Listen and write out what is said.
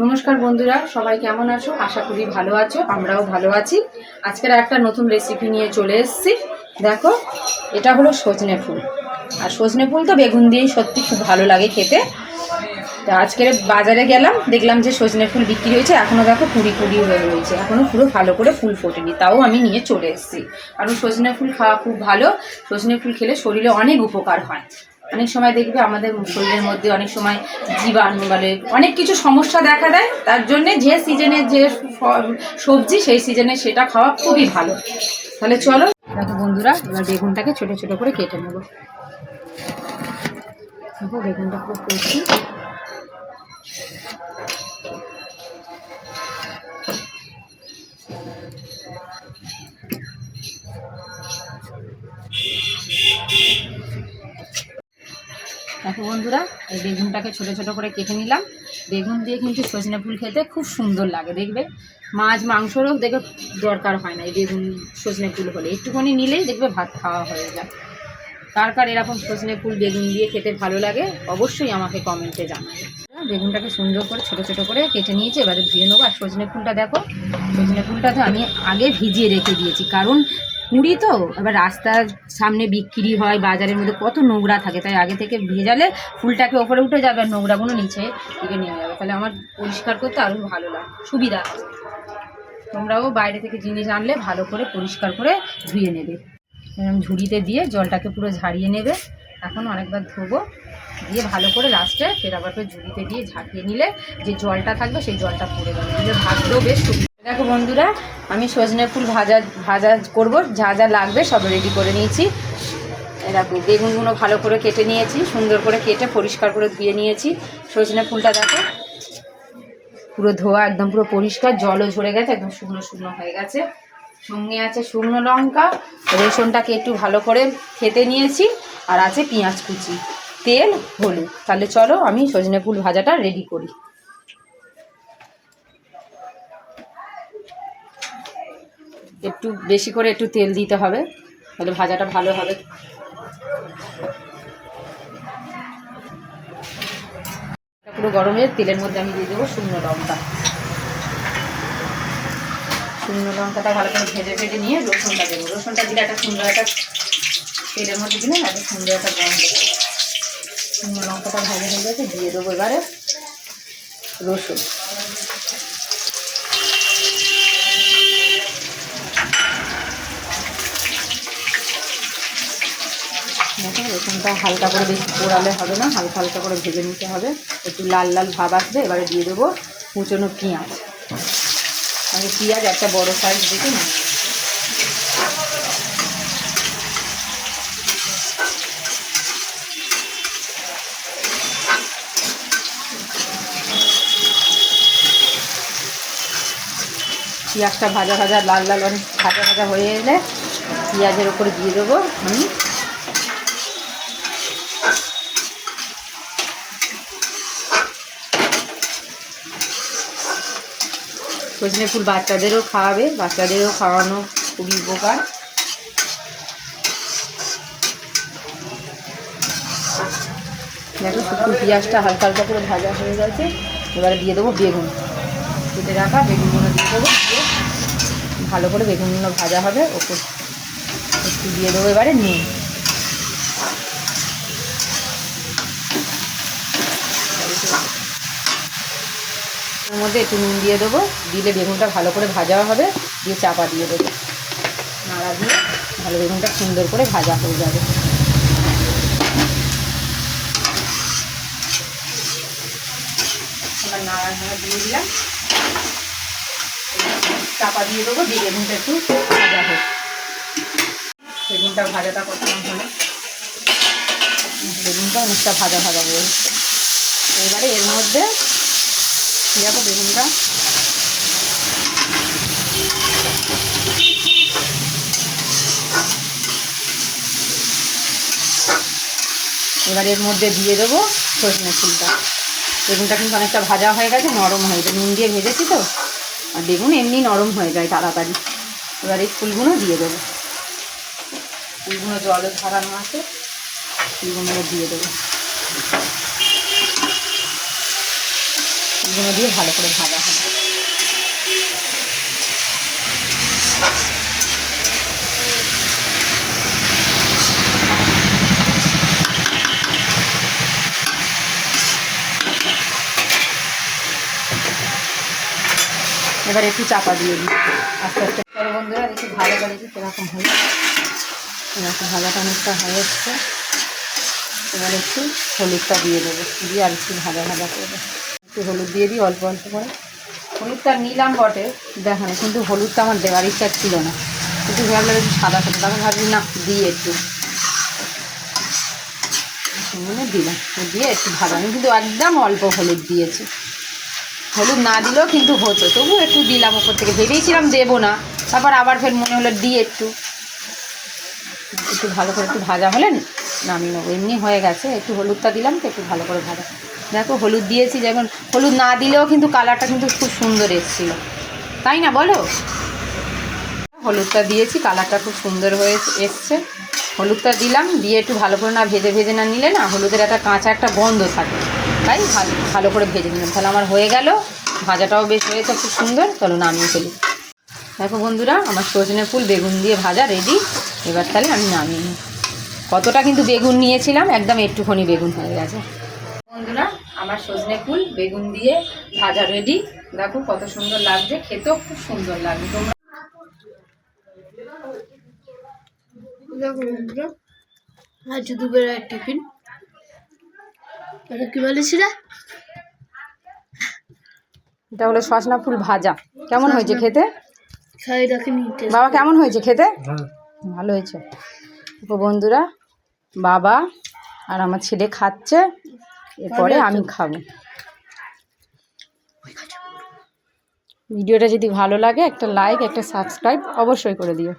নমস্কার বন্ধুরা, সবাই কেমন আছো? আশা করি ভালো আছো, আমরাও ভালো আছি। আজকের একটা নতুন রেসিপি নিয়ে চলে এসেছি। দেখো, এটা হলো সজনে ফুল। আর সজনে ফুল তো বেগুন দিয়েই সত্যি খুব ভালো লাগে খেতে। তো আজকের বাজারে গেলাম, দেখলাম যে সজনে ফুল বিক্রি হয়েছে। এখনও দেখো কুড়ি কুড়ি হয়ে রয়েছে, এখনও পুরো ভালো করে ফুল ফোটেনি, তাও আমি নিয়ে চলে এসেছি। কারণ সজনে ফুল খাওয়া খুব ভালো। সজনে ফুল খেলে শরীরে অনেক উপকার হয়। অনেক সময় দেখবে আমাদের শরীরের মধ্যে অনেক সময় জীবাণু বলে অনেক কিছু সমস্যা দেখা দেয়, তার জন্যে যে সিজনে যে সবজি সেই সিজনে সেটা খাওয়া খুবই ভালো। তাহলে চলো দেখো বন্ধুরা, এবার বেগুনটাকে ছোট ছোট করে কেটে নেবো। দেখো বেগুনটা পুরো কেটে দেখো বন্ধুরা, এই বেগুনটাকে ছোট ছোট করে কেটে নিলাম। বেগুন দিয়ে কিন্তু সজনে ফুল খেতে খুব সুন্দর লাগে, দেখবে মাছ মাংসরও দেখবে দরকার হয় না। এই বেগুন সজনে ফুল হলে একটুখানি নিলেই দেখবে ভাত খাওয়া হয়ে যায়। কার কার এরকম সজনে ফুল বেগুন দিয়ে খেতে ভালো লাগে অবশ্যই আমাকে কমেন্টে জানাবে। বেগুনটাকে সুন্দর করে ছোট ছোট করে কেটে নিয়েছি, এবারে ধুয়ে নেবো। আর সজনে ফুলটা দেখো, সজনে ফুলটা তো আমি আগে ভিজিয়ে রেখে দিয়েছি, কারণ কুঁড়ি তো এবার রাস্তার সামনে বিক্রি হয়, বাজারের মধ্যে কত নোংরা থাকে, তাই আগে থেকে ভেজালে ফুলটাকে ওপরে উঠে যাবে আর নোংরাগুলো নিচে দিকে নিয়ে যাবে। তাহলে আমার পরিষ্কার করতে আরও ভালো লাগে, সুবিধা হয়। তোমরাও বাইরে থেকে জিনিস আনলে ভালো করে পরিষ্কার করে ধুয়ে নেবে। ঝুড়িতে দিয়ে জলটাকে পুরো ঝাড়িয়ে নেবে। এখন অনেকবার ধোবো, দিয়ে ভালো করে লাস্টে ফের আবার ঝুড়িতে দিয়ে ঝাঁকিয়ে নিলে যে জলটা থাকবে সেই জলটা পড়ে যাবে, দিলে ভাজতেও বেশ সুবিধা। দেখো বন্ধুরা, আমি সজনে ফুল ভাজা ভাজা করবো, যা যা লাগবে সব রেডি করে নিয়েছি। এরকম বেগুনগুলো ভালো করে কেটে নিয়েছি, সুন্দর করে কেটে পরিষ্কার করে ধুয়ে নিয়েছি। সজনে ফুলটা দেখো পুরো ধোয়া, একদম পুরো পরিষ্কার, জলও ঝরে গেছে, একদম শুকনো শুকনো হয়ে গেছে। সঙ্গে আছে শুকনো লঙ্কা, রসুনটাকে একটু ভালো করে খেতে নিয়েছি, আর আছে পেঁয়াজ কুচি, তেল, হলুদ। তাহলে চলো আমি সজনে ফুল ভাজাটা রেডি করি। একটু বেশি করে একটু তেল দিতে হবে, তাহলে ভাজাটা ভালো হবে। পুরো গরমের তেলের মধ্যে আমি দিয়ে দেবো শুকনো লঙ্কা। শুকনো লঙ্কাটা ভালো করে ভেজে ভেজে নিয়ে রসুনটা দেবো। রসুনটা দিলে একটা সুন্দর একটা তেলের মধ্যে দিলে একটা সুন্দর একটা গন্ধ। শুকনো লঙ্কাটা ভাজা হয়ে গেছে, দিয়ে দেবো এবারে রসুন। দেখো রসুনটা হালকা করে, বেশি পোড়ালে হবে না, হালকা হালকা করে ভেজে নিতে হবে, একটু লাল লাল ভাব আসবে। এবারে দিয়ে দেবো কুচনো পেঁয়াজ। আমি পেঁয়াজ একটা বড় সাইজ দেখে নিই। পেঁয়াজটা ভাজা ভাজা লাল লাল অনেক ভাজা ভাজা হয়ে এলে পেঁয়াজের ওপরে দিয়ে দেবো আমি সজনে ফুল। বাচ্চাদেরও খাওয়াবে, বাচ্চাদেরও খাওয়ানো খুবই উপকার। দেখো শুধু পেঁয়াজটা হালকা হালকা করে ভাজা হয়ে গেছে, এবারে দিয়ে দেবো বেগুন, কেটে রাখা বেগুনগুলো দিয়ে দেবো। দিয়ে ভালো করে বেগুনগুলো ভাজা হবে, ওপর একটু দিয়ে দেবো এবারে নুন। এর মধ্যে একটু নুন দিয়ে দেবো, দিলে বেগুনটা ভালো করে ভাজা হবে। দিয়ে চাপা দিয়ে দেবো, নাড়া দিয়ে ভালো বেগুনটা সুন্দর করে ভাজা হয়ে যাবে। এবার নাড়া নাড়া দিয়ে দিলাম, চাপা দিয়ে দেবো, দিয়ে বেগুনটা একটু ভাজা হোক। বেগুনটা ভাজাটা করতাম হলে বেগুনটা অনেকটা ভাজা ভাজা হয়ে যাচ্ছে। এবারে এর মধ্যে দেখো বেগুনটা এবার এর মধ্যে দিয়ে দেবো সজনে ফুলটা। বেগুনটা কিন্তু অনেকটা ভাজা হয়ে গেছে, নরম হয়ে যায়, নুন দিয়ে ভেজেছি তো, আর বেগুন এমনি নরম হয়ে যায় তাড়াতাড়ি। এবার এই ফুলগুলো দিয়ে দেবো, ফুলগুলো জলে ঝরানো আছে, ফুলগুলো দিয়ে দেবো। এগুলো দিয়ে ভালো করে ভাজা হবে। এবার একটু চাপা দিয়ে দিই আস্তে আস্তে করে। বন্ধুরা দেখি ভাজাটা দেখি কীরকম হয়। এরকম ভাজাটা অনেকটা হয়ে এসছে। এবার একটু হলুদটা দিয়ে দেবো, দিয়ে আর একটু ভাজা ভাজা করবো। একটু হলুদ দিয়ে দিই অল্প অল্প করে। হলুদটা নিলাম বটে দেখানো, কিন্তু হলুদটা আমার দেওয়ার ইচ্ছা ছিল না, কিন্তু ভাবলাম একটু সাদা সাদা, তখন ভাবছি না দিই একটু দিলাম, দিয়ে একটু ভাজা। আমি কিন্তু একদম অল্প হলুদ দিয়েছি, হলুদ না দিলেও কিন্তু হতো, তবু একটু দিলাম ওপর থেকে। ভেবেছিলাম দেবো না, তারপর আবার ফের মনে হলো দিই একটু ভালো করে একটু ভাজা হলেন নামিয়ে নেবো। এমনি হয়ে গেছে, একটু হলুদটা দিলাম তো একটু ভালো করে ভাজা। দেখো হলুদ দিয়েছি, যেমন হলুদ না দিলেও কিন্তু কালারটা কিন্তু খুব সুন্দর এসেছিলো, তাই না বলো? হলুদটা দিয়েছি, কালারটা খুব সুন্দর হয়ে এসছে। হলুদটা দিলাম, দিয়ে একটু ভালো করে না ভেজে ভেজে না নিলে না হলুদের একটা কাঁচা একটা গন্ধ থাকে, তাই ভালো করে ভেজে নিলাম। তাহলে আমার হয়ে গেল, ভাজাটাও বেশ হয়েছে খুব সুন্দর। চলো নামিয়ে ফেলি। দেখো বন্ধুরা, আমার সজনে ফুল বেগুন দিয়ে ভাজা রেডি। এবার তাহলে আমি নামিয়ে নিই। কতটা কিন্তু বেগুন নিয়েছিলাম, একদম একটুখানি বেগুন হয়ে গেছে। বন্ধুরা, আমার সজনে ফুল বেগুন দিয়ে ভাজা রেডি। দেখো কত সুন্দর লাগছে, খেতেও খুব সুন্দর লাগবে। তোমরা দেখো বন্ধুরা, আজ দুপুরের টিফিন এটা কি বলেছিল? এটা হলো সজনা ফুল ভাজা। কেমন হয়েছে খেতে? খাই দেখিনি বাবা, কেমন হয়েছে খেতে? ভালো হয়েছে। তো বন্ধুরা, বাবা আর আমার ছেলে খাচ্ছে, এরপরে আমি খাবো। ভিডিওটা যদি ভালো লাগে একটা লাইক একটা সাবস্ক্রাইব অবশ্যই করে দিও।